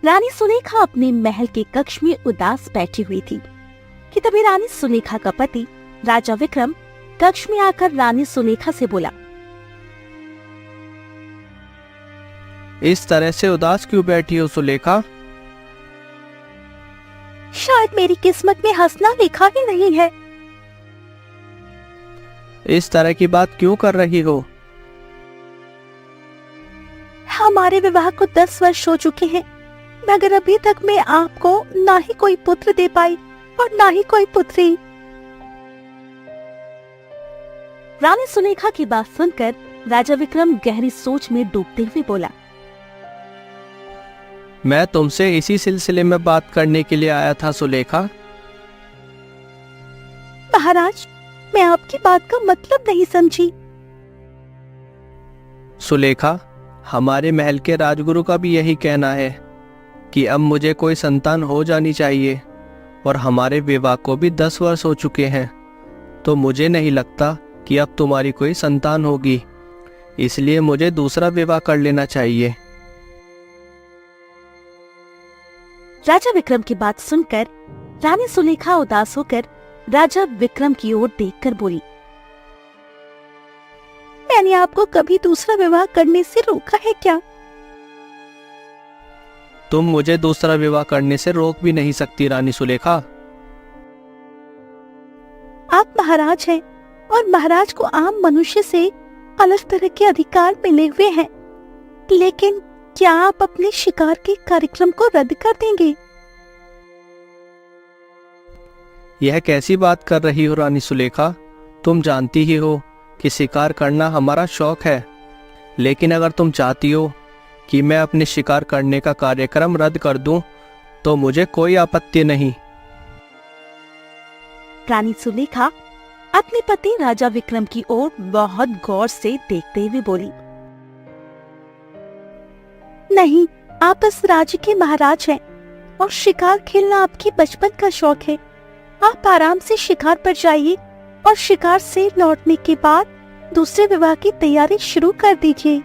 रानी सुलेखा अपने महल के कक्ष में उदास बैठी हुई थी कि तभी रानी सुलेखा का पति राजा विक्रम कक्ष में आकर रानी सुलेखा से बोला, इस तरह से उदास क्यों बैठी हो सुलेखा? शायद मेरी किस्मत में हंसना लिखा ही नहीं है। इस तरह की बात क्यों कर रही हो? हमारे विवाह को 10 वर्ष हो चुके हैं, मगर अभी तक मैं आपको ना ही कोई पुत्र दे पाई और ना ही कोई पुत्री। रानी सुलेखा की बात सुनकर राजा विक्रम गहरी सोच में डूबते हुए बोला, मैं तुमसे इसी सिलसिले में बात करने के लिए आया था सुलेखा। महाराज, मैं आपकी बात का मतलब नहीं समझी। सुलेखा, हमारे महल के राजगुरु का भी यही कहना है कि अब मुझे कोई संतान हो जानी चाहिए और हमारे विवाह को भी 10 वर्ष हो चुके हैं, तो मुझे नहीं लगता कि अब तुम्हारी कोई संतान होगी, इसलिए मुझे दूसरा विवाह कर लेना चाहिए। राजा विक्रम की बात सुनकर रानी सुलेखा उदास होकर राजा विक्रम की ओर देखकर बोली, मैंने आपको कभी दूसरा विवाह करने से रोका है क्या? तुम मुझे दूसरा विवाह करने से रोक भी नहीं सकती रानी सुलेखा। आप महाराज हैं और महाराज को आम मनुष्य से अलग तरह के अधिकार मिले हुए हैं, लेकिन क्या आप अपने शिकार के कार्यक्रम को रद्द कर देंगे? यह कैसी बात कर रही हो रानी सुलेखा? तुम जानती ही हो कि शिकार करना हमारा शौक है, लेकिन अगर तुम चाहती हो कि मैं अपने शिकार करने का कार्यक्रम रद्द कर दूं, तो मुझे कोई आपत्ति नहीं। रानी सुलेखा अपने पति राजा विक्रम की ओर बहुत गौर से देखते हुए बोली, नहीं, आप इस राज्य के महाराज हैं और शिकार खेलना आपके बचपन का शौक है। आप आराम से शिकार पर जाइए और शिकार से लौटने के बाद दूसरे विवाह की तैयारी शुरू कर दीजिए।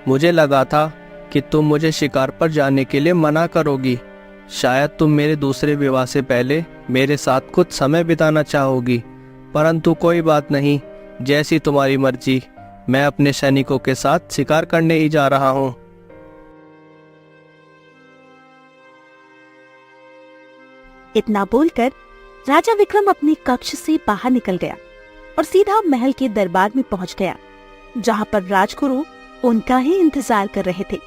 मुझे लगा था कि तुम मुझे शिकार पर जाने के लिए मना करोगी। शायद तुम मेरे दूसरे विवाह से पहले मेरे साथ कुछ समय बिताना चाहोगी, परंतु कोई बात नहीं, जैसी तुम्हारी मर्जी। मैं अपने सैनिकों के साथ शिकार करने ही जा रहा हूँ। इतना बोलकर राजा विक्रम अपने कक्ष से बाहर निकल गया और सीधा महल के दरबार में पहुंच गया, जहां पर राजगुरु उनका ही इंतजार कर रहे थे।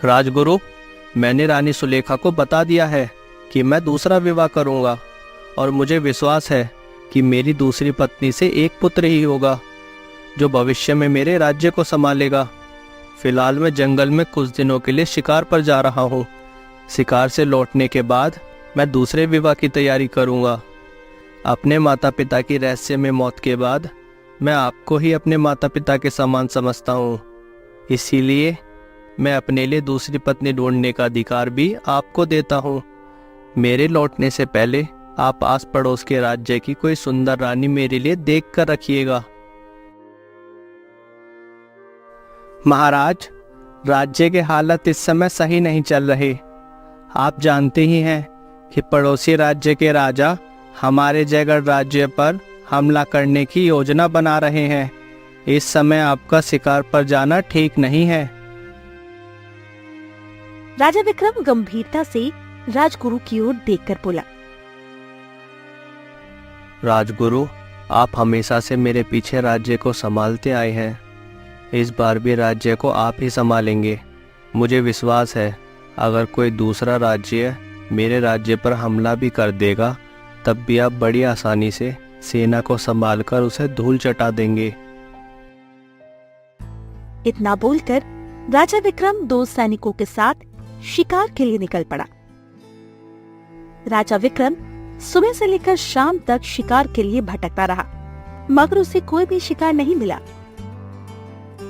राजगुरु, मैंने रानी सुलेखा को बता दिया है कि मैं दूसरा विवाह करूंगा और मुझे विश्वास है कि मेरी दूसरी पत्नी से एक पुत्र ही होगा जो भविष्य में मेरे राज्य को संभालेगा। फिलहाल मैं जंगल में कुछ दिनों के लिए शिकार पर जा रहा हूँ। शिकार से लौटने के बाद मैं दूसरे विवाह की तैयारी करूँगा। अपने माता पिता की रहस्यमय मौत के बाद मैं आपको ही अपने माता पिता के समान समझता हूँ, इसीलिए मैं अपने लिए दूसरी पत्नी ढूंढने का अधिकार भी आपको देता हूँ। मेरे लौटने से पहले आप आस पड़ोस के राज्य की कोई सुंदर रानी मेरे लिए देख कर रखिएगा। महाराज, राज्य के हालत इस समय सही नहीं चल रहे। आप जानते ही हैं कि पड़ोसी राज्य के राजा हमारे जयगढ़ राज्य पर हमला करने की योजना बना रहे हैं। इस समय आपका शिकार पर जाना ठीक नहीं है। राजा विक्रम गंभीरता से राजगुरु की ओर देखकर बोला, राजगुरु, आप हमेशा से मेरे पीछे राज्य को संभालते आए हैं। इस बार भी राज्य को आप ही संभालेंगे। मुझे विश्वास है अगर कोई दूसरा राज्य मेरे राज्य पर हमला भी कर देगा, तब भी आप बड़ी आसानी से सेना को संभालकर उसे धूल चटा देंगे। इतना बोलकर राजा विक्रम 2 सैनिकों के साथ शिकार के लिए निकल पड़ा। राजा विक्रम सुबह से लेकर शाम तक शिकार के लिए भटकता रहा, मगर उसे कोई भी शिकार नहीं मिला।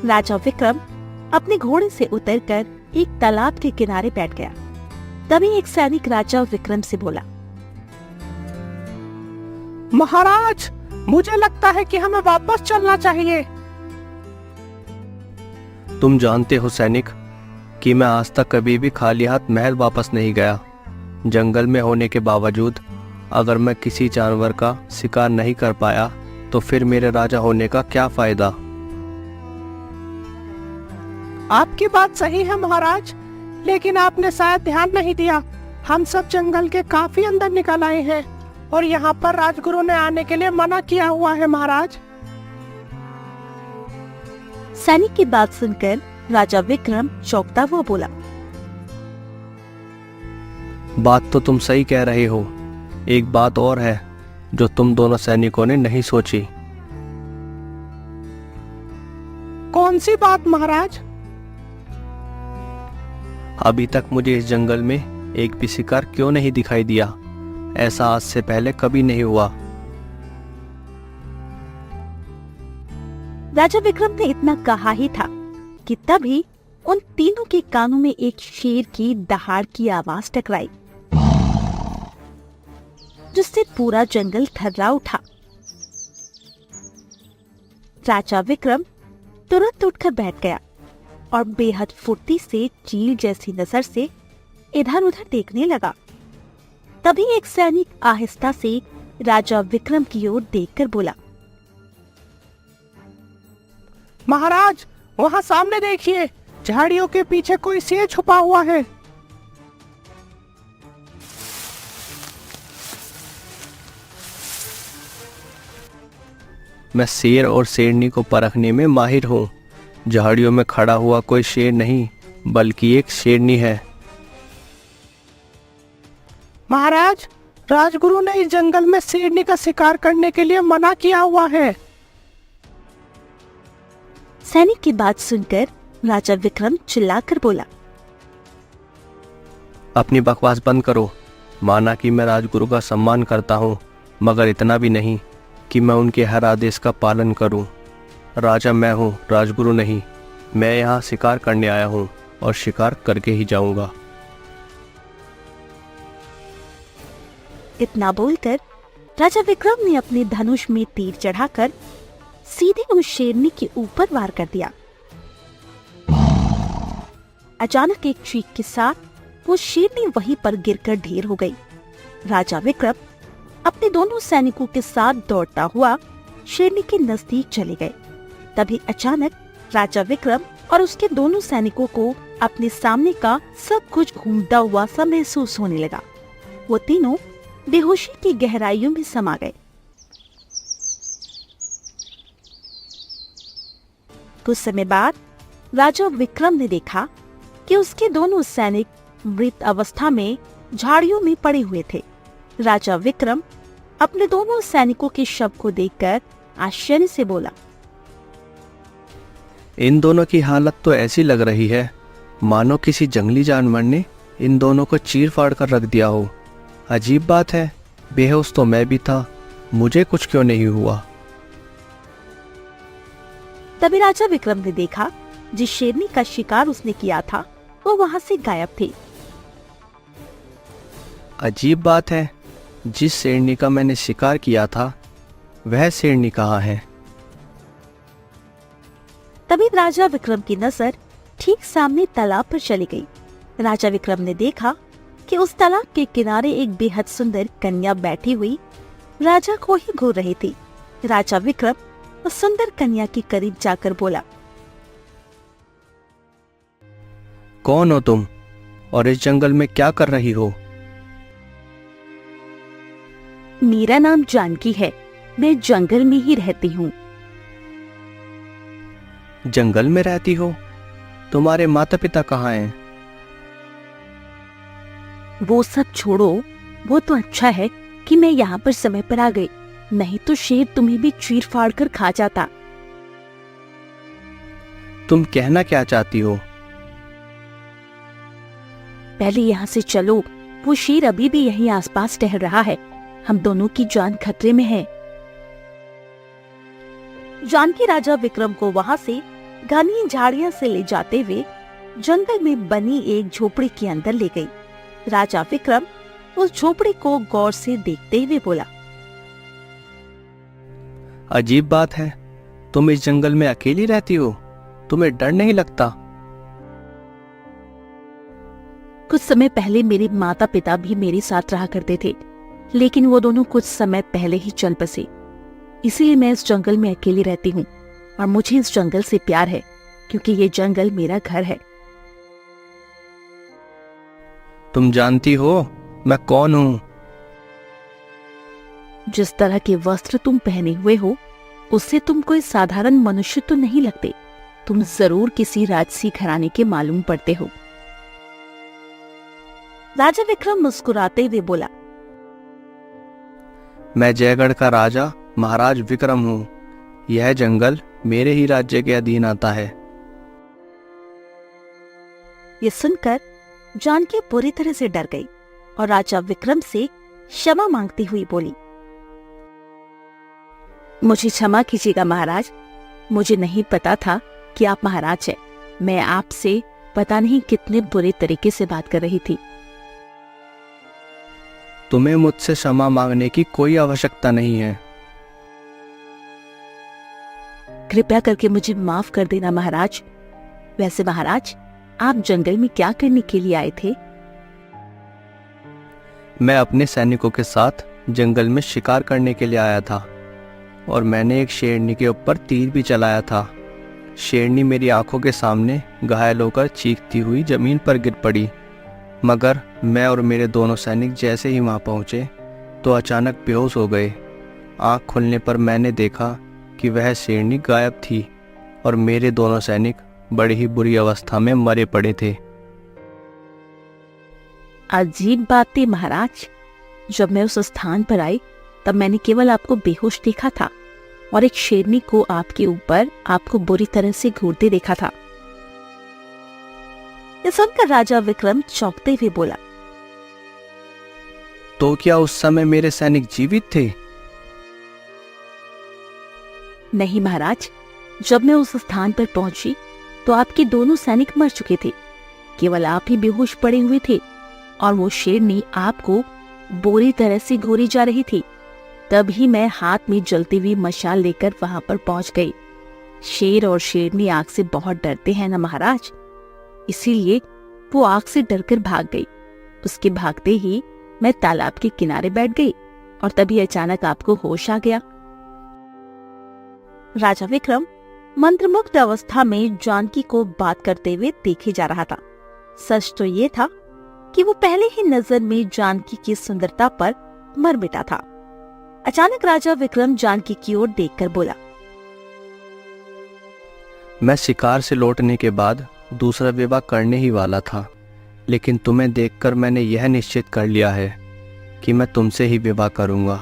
राजा विक्रम अपने घोड़े से उतरकर एक तालाब के किनारे बैठ गया। तभी एक सैनिक राजा विक्रम से बोला, महाराज, मुझे लगता है कि हमें वापस चलना चाहिए। तुम जानते हो सैनिक कि मैं आज तक कभी भी खाली हाथ महल वापस नहीं गया। जंगल में होने के बावजूद अगर मैं किसी जानवर का शिकार नहीं कर पाया तो फिर मेरे राजा होने का क्या फायदा। आपकी बात सही है महाराज, लेकिन आपने शायद ध्यान नहीं दिया। हम सब जंगल के काफी अंदर निकल आए हैं और यहाँ पर राजगुरु ने आने के लिए मना किया हुआ है महाराज। सैनिक की बात सुनकर राजा विक्रम चौंकता हुआ बोला, बात तो तुम सही कह रहे हो। एक बात और है जो तुम दोनों सैनिकों ने नहीं सोची। कौन सी बात महाराज? अभी तक मुझे इस जंगल में एक भी शिकार क्यों नहीं दिखाई दिया? ऐसा आज से पहले कभी नहीं हुआ। राजा विक्रम ने इतना कहा ही था कि तभी उन तीनों के कानों में एक शेर की दहाड़ की आवाज टकराई, जिससे पूरा जंगल थर्रा उठा। राजा विक्रम तुरंत उठकर बैठ गया और बेहद फुर्ती से चील जैसी नजर से इधर उधर देखने लगा। तभी एक सैनिक आहिस्ता से राजा विक्रम की ओर देखकर बोला, महाराज, वहाँ सामने देखिए, झाड़ियों के पीछे कोई शेर छुपा हुआ है। मैं शेर और शेरनी को परखने में माहिर हूँ। झाड़ियों में खड़ा हुआ कोई शेर नहीं बल्कि एक शेरनी है। महाराज, राजगुरु ने इस जंगल में शेरनी का शिकार करने के लिए मना किया हुआ है। सैनिक की बात सुनकर राजा विक्रम चिल्लाकर बोला, अपनी बकवास बंद करो। माना कि मैं राजगुरु का सम्मान करता हूँ, मगर इतना भी नहीं कि मैं उनके हर आदेश का पालन करूँ। राजा मैं हूँ, राजगुरु नहीं। मैं यहाँ शिकार करने आया हूँ और शिकार करके ही जाऊंगा। इतना बोलकर राजा विक्रम ने अपने धनुष में तीर चढ़ाकर सीधे उस शेरनी के ऊपर वार कर दिया। अचानक एक चीख के साथ वो शेरनी वहीं पर गिरकर ढेर हो गई। राजा विक्रम अपने दोनों सैनिकों के साथ दौड़ता हुआ शेरनी के नजदीक चले गए। तभी अचानक राजा विक्रम और उसके दोनों सैनिकों को अपने सामने का सब कुछ घूमता हुआ सा महसूस होने लगा। वो तीनों बेहोशी की गहराइयों में समा गए। कुछ समय बाद राजा विक्रम ने देखा कि उसके दोनों सैनिक मृत अवस्था में झाड़ियों में पड़े हुए थे। राजा विक्रम अपने दोनों सैनिकों के शव को देखकर आश्चर्य से बोला, इन दोनों की हालत तो ऐसी लग रही है मानो किसी जंगली जानवर ने इन दोनों को चीर फाड़ कर रख दिया हो। अजीब बात है, बेहोश तो मैं भी था, मुझे कुछ क्यों नहीं हुआ। तभी राजा विक्रम ने देखा जिस शेरनी का शिकार उसने किया था वो वहां से गायब थी। अजीब बात है, जिस शेरनी का मैंने शिकार किया था वह शेरनी कहाँ है? तभी राजा विक्रम की नजर ठीक सामने तालाब पर चली गई। राजा विक्रम ने देखा कि उस तालाब के किनारे एक बेहद सुंदर कन्या बैठी हुई राजा को ही घूर रही थी। राजा विक्रम उस सुंदर कन्या के करीब जाकर बोला, कौन हो तुम और इस जंगल में क्या कर रही हो? मेरा नाम जानकी है, मैं जंगल में ही रहती हूँ। जंगल में रहती हो? तुम्हारे माता पिता कहाँ हैं? वो सब छोड़ो, वो तो अच्छा है कि मैं यहाँ पर समय पर आ गई, नहीं तो शेर तुम्हें भी चीर फाड़ कर खा जाता। तुम कहना क्या चाहती हो? पहले यहाँ से चलो, वो शेर अभी भी यहीं आसपास टहल रहा है, हम दोनों की जान खतरे में है। जानकी राजा विक्रम को वहाँ से घनी झाड़ियां से ले जाते हुए जंगल में बनी एक झोपड़ी के अंदर ले गई। राजा विक्रम उस झोपड़ी को गौर से देखते हुए बोला, अजीब बात है, तुम इस जंगल में अकेली रहती हो? तुम्हें डर नहीं लगता? कुछ समय पहले मेरे माता पिता भी मेरे साथ रहा करते थे, लेकिन वो दोनों कुछ समय पहले ही चल बसे। इसीलिए मैं इस जंगल में अकेली रहती हूँ और मुझे इस जंगल से प्यार है, क्योंकि ये जंगल मेरा घर है। तुम जानती हो मैं कौन हूँ? जिस तरह के वस्त्र तुम पहने हुए हो, उससे तुम कोई साधारण मनुष्य तो नहीं लगते। तुम जरूर किसी राजसी घराने के मालूम पड़ते हो। राजा विक्रम मुस्कुराते हुए बोला, मैं जयगढ़ का राजा महाराज विक्रम हूँ। यह जंगल मेरे ही राज्य के अधीन आता है। ये सुनकर जानकी पूरी तरह से डर गई और राजा विक्रम से क्षमा मांगती हुई बोली, मुझे क्षमा कीजिएगा महाराज, मुझे नहीं पता था कि आप महाराज हैं। मैं आपसे पता नहीं कितने बुरे तरीके से बात कर रही थी। तुम्हें मुझसे क्षमा मांगने की कोई आवश्यकता नहीं है। कृपया करके मुझे माफ कर देना महाराज। वैसे महाराज, आप जंगल में क्या करने के लिए आए थे? मैं अपने सैनिकों के साथ जंगल में शिकार करने के लिए आया था और मैंने एक शेरनी के ऊपर तीर भी चलाया था। शेरनी मेरी आंखों के सामने घायल होकर चीखती हुई जमीन पर गिर पड़ी, मगर मैं और मेरे दोनों सैनिक जैसे ही वहां पहुंचे तो अचानक बेहोश हो गए। आंख खुलने पर मैंने देखा कि वह शेरनी गायब थी और मेरे दोनों सैनिक बड़ी ही बुरी अवस्था में मरे पड़े थे। अजीब बात थी महाराज। जब मैं उस स्थान पर आई तब मैंने केवल आपको बेहोश देखा था और एक शेरनी को आपके ऊपर आपको बुरी तरह से घूरते देखा था। ये सुनकर राजा विक्रम चौंकते हुए बोला, तो क्या उस समय मेरे सैनिक जीवित थे? नहीं महाराज, जब मैं उस स्थान पर पहुंची तो आपके दोनों सैनिक मर चुके थे। केवल आप ही बेहोश पड़े हुए थे और वो शेरनी आपको बुरी तरह से घूरी जा रही थी। तभी मैं हाथ में जलती हुई मशाल लेकर वहां पर पहुंच गई। शेर और शेरनी आग से बहुत डरते हैं ना महाराज, इसीलिए वो आग से डरकर भाग गई। उसके भागते ही मैं तालाब के किनारे बैठ गई और तभी अचानक आपको होश आ गया। राजा विक्रम मंत्रमुग्ध अवस्था में जानकी को बात करते हुए देखे जा रहा था। सच तो ये था कि वो पहले ही नजर में जानकी की सुंदरता पर मर मिटा था। अचानक राजा विक्रम जानकी की ओर देखकर बोला, मैं शिकार से लौटने के बाद दूसरा विवाह करने ही वाला था, लेकिन तुम्हें देखकर मैंने यह निश्चित कर लिया है कि मैं तुमसे ही विवाह करूंगा।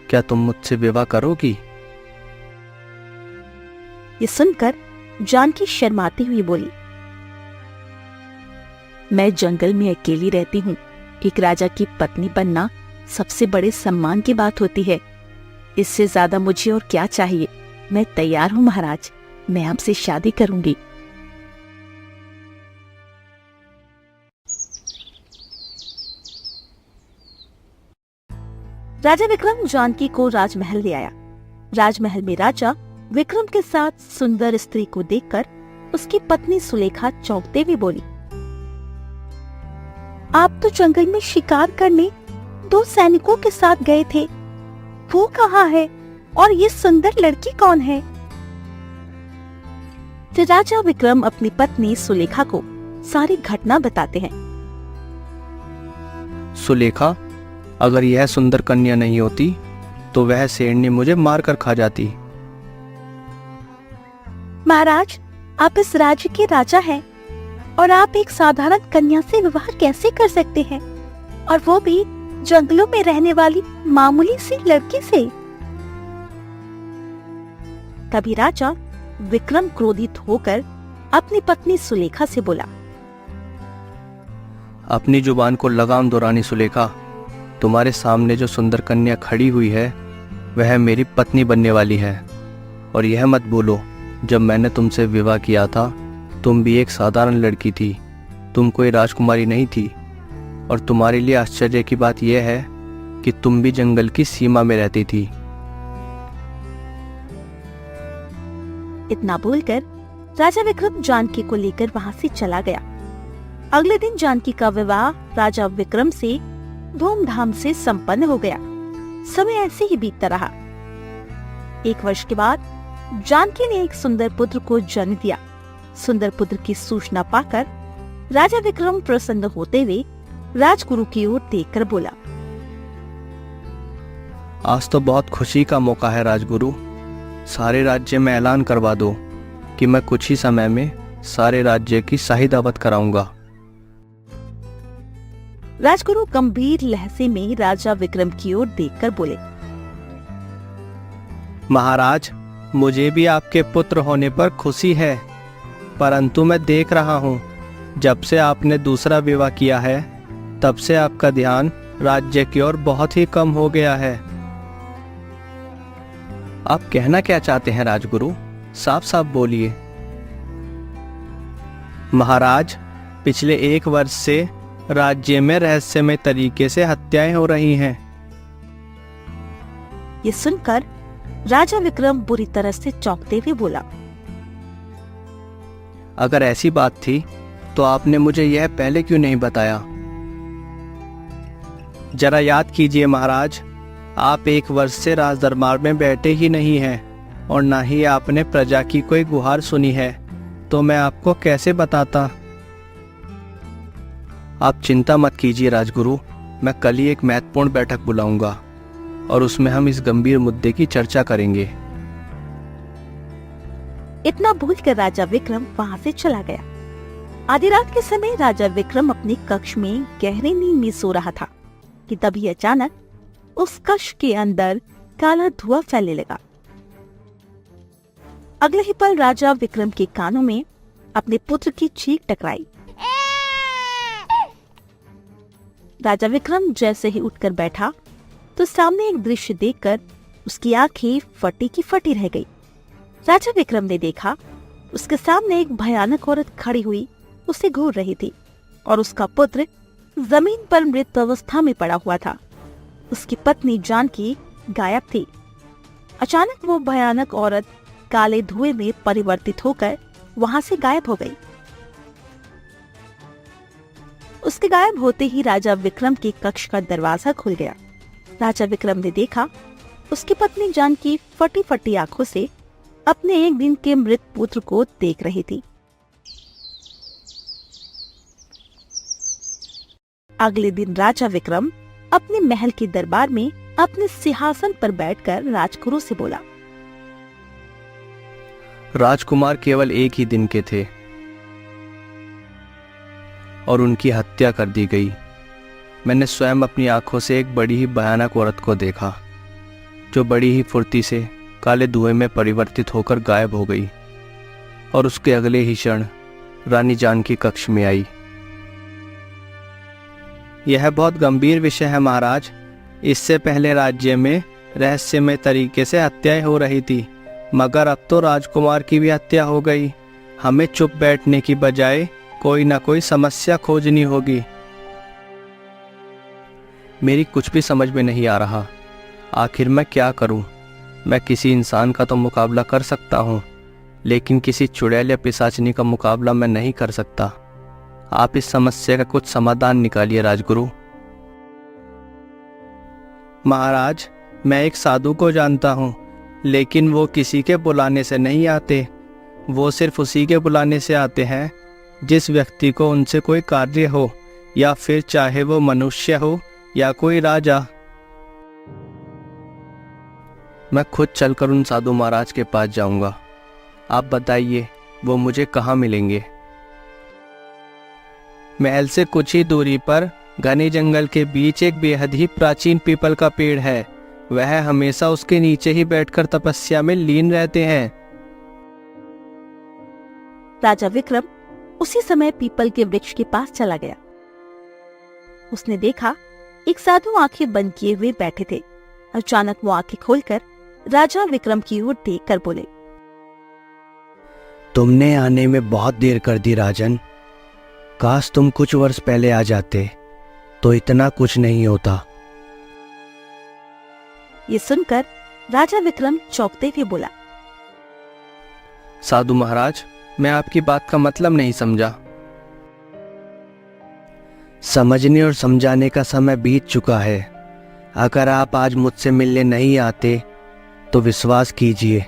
क्या तुम मुझसे विवाह करोगी? ये सुनकर जानकी शर्माती हुई बोली, मैं जंगल में अकेली रहती हूँ। एक राजा की पत्नी बनना सबसे बड़े सम्मान की बात होती है। इससे ज्यादा मुझे और क्या चाहिए। मैं तैयार हूँ महाराज, मैं आपसे शादी करूंगी। राजा विक्रम जानकी को राजमहल ले आया। राजमहल में राजा विक्रम के साथ सुंदर स्त्री को देखकर उसकी पत्नी सुलेखा चौंकते हुए बोली, आप तो जंगल में शिकार करने 2 सैनिकों के साथ गए थे, वो कहाँ है और ये सुंदर लड़की कौन है? फिर राजा विक्रम अपनी पत्नी सुलेखा को सारी घटना बताते हैं। सुलेखा, अगर यह सुंदर कन्या नहीं होती तो वह शेरनी मुझे मारकर खा जाती। महाराज, आप इस राज्य के राजा हैं और आप एक साधारण कन्या से विवाह कैसे कर सकते हैं, और वो भी जंगलों में रहने वाली मामूली सी लड़की से? तभी राजा विक्रम क्रोधित होकर अपनी पत्नी सुलेखा से बोला, अपनी जुबान को लगाम दो रानी सुलेखा। तुम्हारे सामने जो सुंदर कन्या खड़ी हुई है वह मेरी पत्नी बनने वाली है। और यह मत बोलो, जब मैंने तुमसे विवाह किया था तुम भी एक साधारण लड़की थी, तुम कोई राजकुमारी नहीं थी। और तुम्हारे लिए आश्चर्य की बात यह है कि तुम भी जंगल की सीमा में रहती थी। इतना बोलकर राजा विक्रम जानकी को लेकर वहाँ से चला गया। अगले दिन जानकी का विवाह राजा विक्रम से धूमधाम से संपन्न हो गया। समय ऐसे ही बीतता रहा। 1 वर्ष के बाद जानकी ने एक सुंदर पुत्र को जन्म दिया। सुंदर पुत्र की सूचना पाकर राजा विक्रम प्रसन्न होते हुए राजगुरु की ओर देखकर बोला, आज तो बहुत खुशी का मौका है राजगुरु। सारे राज्य में ऐलान करवा दो कि मैं कुछ ही समय में सारे राज्य की शाही दावत कराऊंगा। राजगुरु गंभीर लहजे में राजा विक्रम की ओर देखकर बोले, महाराज, मुझे भी आपके पुत्र होने पर खुशी है, परंतु मैं देख रहा हूँ जब से आपने दूसरा विवाह किया है तब से आपका ध्यान राज्य की ओर बहुत ही कम हो गया है। आप कहना क्या चाहते हैं राजगुरु? साफ साफ बोलिए। महाराज, पिछले 1 वर्ष से राज्य में रहस्यमय तरीके से हत्याएं हो रही हैं। ये सुनकर राजा विक्रम बुरी तरह से चौंकते हुए बोला, अगर ऐसी बात थी तो आपने मुझे यह पहले क्यों नहीं बताया? जरा याद कीजिए महाराज, आप 1 वर्ष से राजदरबार में बैठे ही नहीं हैं और न ही आपने प्रजा की कोई गुहार सुनी है, तो मैं आपको कैसे बताता? आप चिंता मत कीजिए राजगुरु, मैं कल ही एक महत्वपूर्ण बैठक बुलाऊंगा और उसमें हम इस गंभीर मुद्दे की चर्चा करेंगे। इतना बोलकर राजा विक्रम वहाँ से चला गया। आधी रात के समय राजा विक्रम अपने कक्ष में गहरी नींद में सो रहा था कि तभी अचानक उस कक्ष के अंदर काला धुआं फैलने लगा। अगले ही पल राजा विक्रम के कानों में अपने पुत्र की चीख टकराई। राजा विक्रम जैसे ही उठकर बैठा तो सामने एक दृश्य देखकर उसकी आंखें फटी की फटी रह गई। राजा विक्रम ने देखा उसके सामने एक भयानक औरत खड़ी हुई उसे घूर रही थी और उसका पुत्र जमीन पर मृत अवस्था में पड़ा हुआ था। उसकी पत्नी जानकी गायब थी। अचानक वो भयानक औरत काले धुएं में परिवर्तित होकर वहां से गायब हो गई। उसके गायब होते ही राजा विक्रम के कक्ष का दरवाजा खुल गया। राजा विक्रम ने देखा उसकी पत्नी जानकी फटी फटी आंखों से अपने 1 दिन के मृत पुत्र को देख रही थी। अगले दिन राजा विक्रम अपने महल के दरबार में अपने सिंहासन पर बैठकर राजगुरु से बोला, राजकुमार केवल 1 ही दिन के थे और उनकी हत्या कर दी गई। मैंने स्वयं अपनी आंखों से एक बड़ी ही भयानक औरत को देखा जो बड़ी ही फुर्ती से काले धुएं में परिवर्तित होकर गायब हो गई और उसके अगले ही क्षण रानी जानकी कक्ष में आई। यह बहुत गंभीर विषय है महाराज। इससे पहले राज्य में रहस्यमय तरीके से हत्याएं हो रही थी, मगर अब तो राजकुमार की भी हत्या हो गई। हमें चुप बैठने की बजाय कोई ना कोई समस्या खोजनी होगी। मेरी कुछ भी समझ में नहीं आ रहा। आखिर मैं क्या करूं? मैं किसी इंसान का तो मुकाबला कर सकता हूं, लेकिन किसी चुड़ैल या पिशाचनी का मुकाबला मैं नहीं कर सकता। आप इस समस्या का कुछ समाधान निकालिए राजगुरु। महाराज, मैं एक साधु को जानता हूं, लेकिन वो किसी के बुलाने से नहीं आते। वो सिर्फ उसी के बुलाने से आते हैं जिस व्यक्ति को उनसे कोई कार्य हो, या फिर चाहे वो मनुष्य हो या कोई राजा। मैं खुद चलकर उन साधु महाराज के पास जाऊंगा। आप बताइए वो मुझे कहाँ मिलेंगे? महल से कुछ ही दूरी पर घने जंगल के बीच एक बेहद ही प्राचीन पीपल का पेड़ है। वह हमेशा उसके नीचे ही बैठकर तपस्या में लीन रहते हैं। राजा विक्रम उसी समय पीपल के वृक्ष के पास चला गया। उसने देखा एक साधु आंखें बंद किए हुए बैठे थे। अचानक वो आंखें खोलकर राजा विक्रम की ओर देखकर बोले, तुमने आने में बहुत देर कर दी राजन। काश तुम कुछ वर्ष पहले आ जाते तो इतना कुछ नहीं होता। ये सुनकर राजा विक्रम चौंकते हुए बोला, साधु महाराज, मैं आपकी बात का मतलब नहीं समझा। समझने और समझाने का समय बीत चुका है। अगर आप आज मुझसे मिलने नहीं आते तो विश्वास कीजिए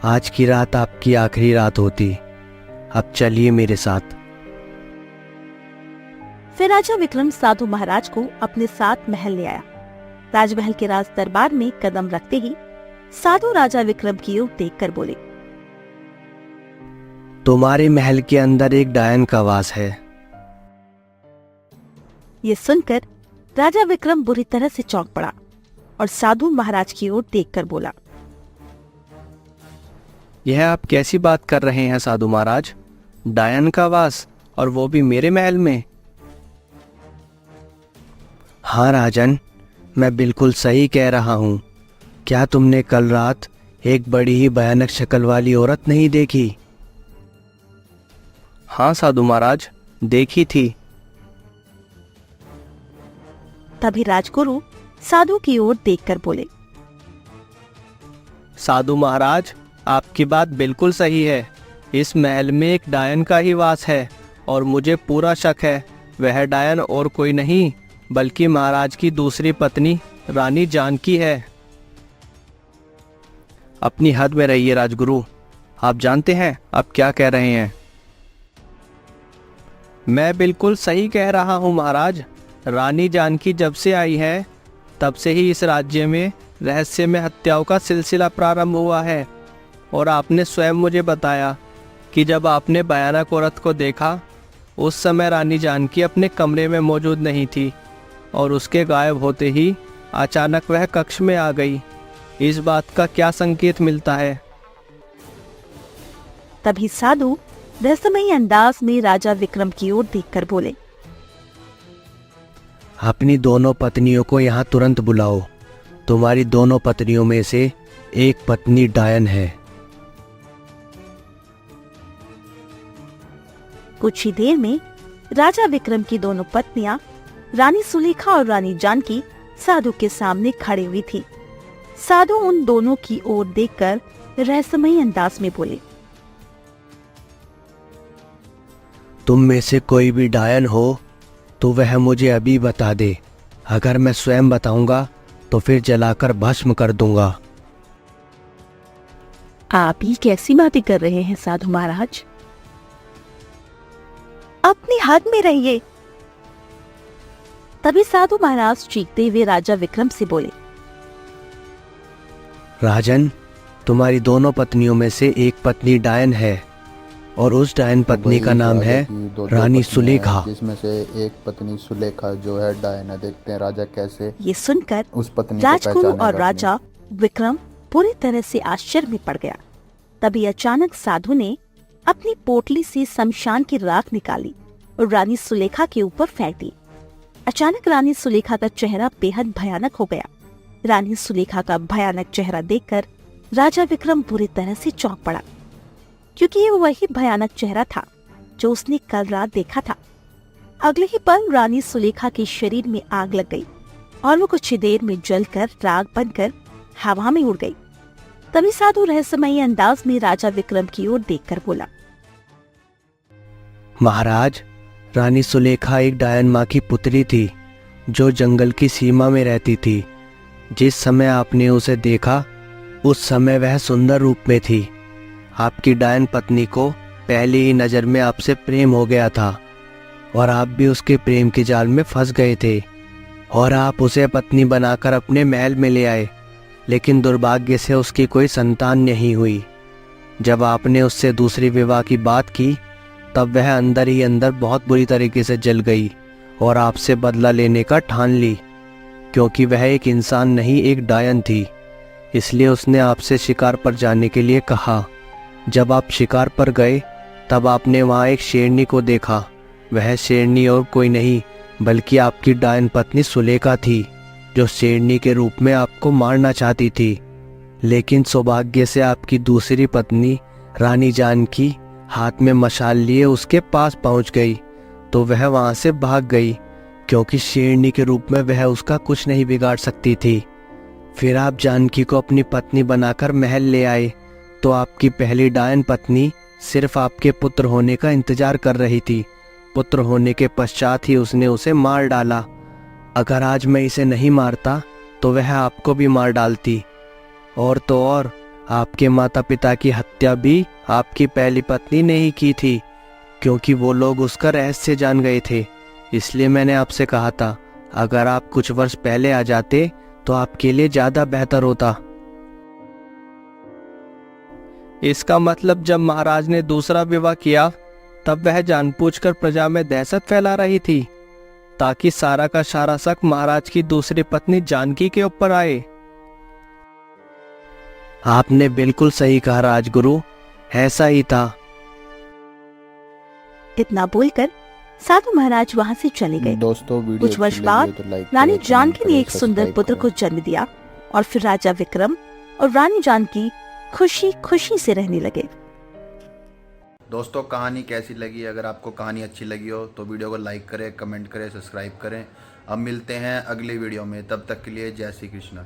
आज की रात आपकी आखिरी रात होती। अब चलिए मेरे साथ। फिर राजा विक्रम साधु महाराज को अपने साथ महल ले आया। राजमहल के राज दरबार में कदम रखते ही साधु राजा विक्रम की ओर देखकर बोले, तुम्हारे महल के अंदर एक डायन का वास है। ये सुनकर राजा विक्रम बुरी तरह से चौंक पड़ा और साधु महाराज की ओर देखकर बोला, यह आप कैसी बात कर रहे हैं साधु महाराज? डायन का वास, और वो भी मेरे महल में? हाँ राजन, मैं बिल्कुल सही कह रहा हूँ। क्या तुमने कल रात एक बड़ी ही भयानक शक्ल वाली औरत नहीं देखी? हाँ साधु महाराज, देखी थी। तभी राजगुरु साधु की ओर देखकर बोले, साधु महाराज, आपकी बात बिल्कुल सही है। इस महल में एक डायन का ही वास है और मुझे पूरा शक है वह डायन और कोई नहीं बल्कि महाराज की दूसरी पत्नी रानी जानकी है। अपनी हद में रहिए राजगुरु। आप जानते हैं आप क्या कह रहे हैं? मैं बिल्कुल सही कह रहा हूँ महाराज। रानी जानकी जब से आई है तब से ही इस राज्य में रहस्यमय हत्याओं का सिलसिला प्रारंभ हुआ है। और आपने स्वयं मुझे बताया कि जब आपने भयानक औरत को देखा उस समय रानी जानकी अपने कमरे में मौजूद नहीं थी और उसके गायब होते ही अचानक वह कक्ष में आ गई। इस बात का क्या संकेत मिलता है? तभी साधु रहस्यमयी अंदाज में राजा विक्रम की ओर देखकर बोले, अपनी दोनों पत्नियों को यहाँ तुरंत बुलाओ। तुम्हारी दोनों पत्नियों में से एक पत्नी डायन है। कुछ ही देर में राजा विक्रम की दोनों पत्नियां रानी सुलेखा और रानी जानकी साधु के सामने खड़ी हुई थी। साधु उन दोनों की ओर देखकर रहस्यमयी अंदाज में बोले, तुम में से कोई भी डायन हो तो वह मुझे अभी बता दे। अगर मैं स्वयं बताऊंगा तो फिर जलाकर भस्म कर दूंगा। आप ही कैसी बातें कर रहे हैं साधु महाराज? अपनी हद में रहिए। तभी साधु महाराज चीखते हुए राजा विक्रम से बोले, राजन, तुम्हारी दोनों पत्नियों में से एक पत्नी डायन है और उस डायन पत्नी का नाम है रानी सुलेखा। जिसमें से एक पत्नी सुलेखा जो है डायन है। देखते हैं राजा कैसे ये सुनकर उस पत्नी को राजगुरु पहचानेगा और राजा विक्रम पूरी तरह से आश्चर्य में पड़ गया। तभी अचानक साधु ने अपनी पोटली से शमशान की राख निकाली और रानी सुलेखा के ऊपर फेंक दी। अचानक रानी सुलेखा का चेहरा बेहद भयानक हो गया। रानी सुलेखा का भयानक चेहरा देखकर राजा विक्रम पूरी तरह से चौंक पड़ा, क्योंकि ये वही भयानक चेहरा था जो उसने कल रात देखा था। अगले ही पल रानी सुलेखा के शरीर में आग लग गई और वो कुछ ही देर में जलकर राख बनकर हवा में उड़ गई। तभी साधु रहस्यमयी अंदाज में राजा विक्रम की ओर देखकर बोला, महाराज, रानी सुलेखा एक डायन माँ की पुत्री थी जो जंगल की सीमा में रहती थी। जिस समय आपने उसे देखा उस समय वह सुंदर रूप में थी। आपकी डायन पत्नी को पहली ही नज़र में आपसे प्रेम हो गया था और आप भी उसके प्रेम के जाल में फंस गए थे और आप उसे पत्नी बनाकर अपने महल में ले आए, लेकिन दुर्भाग्य से उसकी कोई संतान नहीं हुई। जब आपने उससे दूसरी विवाह की बात की तब वह अंदर ही अंदर बहुत बुरी तरीके से जल गई और आपसे बदला लेने का ठान ली। क्योंकि वह एक इंसान नहीं एक डायन थी, इसलिए उसने आपसे शिकार पर जाने के लिए कहा। जब आप शिकार पर गए तब आपने वहाँ एक शेरनी को देखा। वह शेरनी और कोई नहीं बल्कि आपकी डायन पत्नी सुलेखा थी, जो शेरनी के रूप में आपको मारना चाहती थी। लेकिन सौभाग्य से आपकी दूसरी पत्नी रानी जानकी हाथ में मशाल लिए उसके पास पहुंच गई तो वह वहां से भाग गई, क्योंकि शेरनी के रूप में वह उसका कुछ नहीं बिगाड़ सकती थी। फिर आप जानकी को अपनी पत्नी बनाकर महल ले आए तो आपकी पहली डायन पत्नी सिर्फ आपके पुत्र होने का इंतजार कर रही थी। पुत्र होने के पश्चात ही उसने उसे मार डाला। अगर आज मैं इसे नहीं मारता तो वह आपको भी मार डालती। और तो और आपके माता पिता की हत्या भी आपकी पहली पत्नी ने ही की थी, क्योंकि वो लोग उसका रहस्य जान गए थे। इसलिए मैंने आपसे कहा था, अगर आप कुछ वर्ष पहले आ जाते तो आपके लिए ज्यादा बेहतर होता। इसका मतलब जब महाराज ने दूसरा विवाह किया तब वह जानबूझकर प्रजा में दहशत फैला रही थी, ताकि सारा का सारा शक महाराज की दूसरी पत्नी जानकी के ऊपर आए। आपने बिल्कुल सही कहा राजगुरु, ऐसा ही था। इतना बोलकर साधु महाराज वहां से चले गए। दोस्तों वीडियो कुछ वर्ष अच्छी बाद लगी हो तो लाइक रानी करें, जानकी कमेंट ने एक करें, सुंदर सब्सक्राइब पुत्र को करें। जन्म दिया और फिर राजा विक्रम और रानी जानकी खुशी खुशी से रहने लगे। दोस्तों कहानी कैसी लगी? अगर आपको कहानी अच्छी लगी हो तो वीडियो को लाइक करें, कमेंट करें, सब्सक्राइब करें। अब मिलते हैं अगले वीडियो में, तब तक के लिए जय श्री कृष्ण।